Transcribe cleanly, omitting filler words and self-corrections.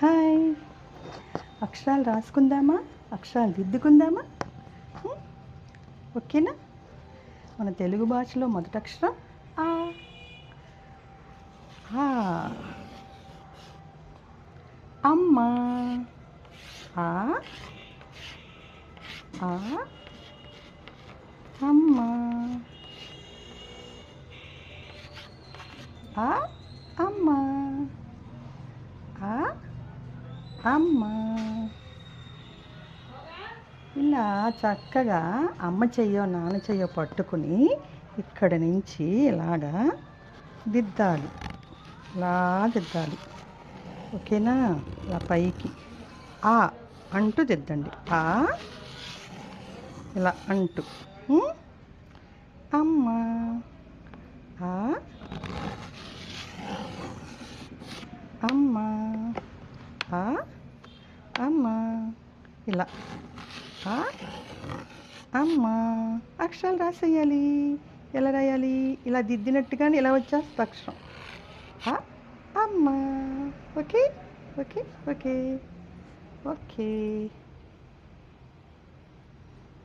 Hi. అక్షరాలు రాసుకుందామా? అక్షరాలు దిద్దుకుందామా? ఓకేనా? మన తెలుగు భాషలో మొదటి అక్షరం ఆ. ఆ. అమ్మ. ఆ. ఆ. అమ్మ. ఆ. అమ్మ. ఆ. అమ్మ. ఇలా చక్కగా అమ్మ చెయ్యో నాన్న చెయ్యో పట్టుకుని ఇక్కడ నుంచి ఇలాగా దిద్దాలి. ఇలా దిద్దాలి. ఓకేనా? ఇలా పైకి ఆ అంటూ దిద్దండి. ఆ ఇలా అంటూ అమ్మ. ఆ. అమ్మ. ఆ. అమ్మ. ఇలా ఆ. అమ్మ. అక్షరాలు రాసేయాలి. ఎలా రాయాలి? ఇలా దిద్దినట్టుగానే ఇలా వచ్చేస్తుంది అక్షరం. ఆ. అమ్మ. Okay okay okay okay.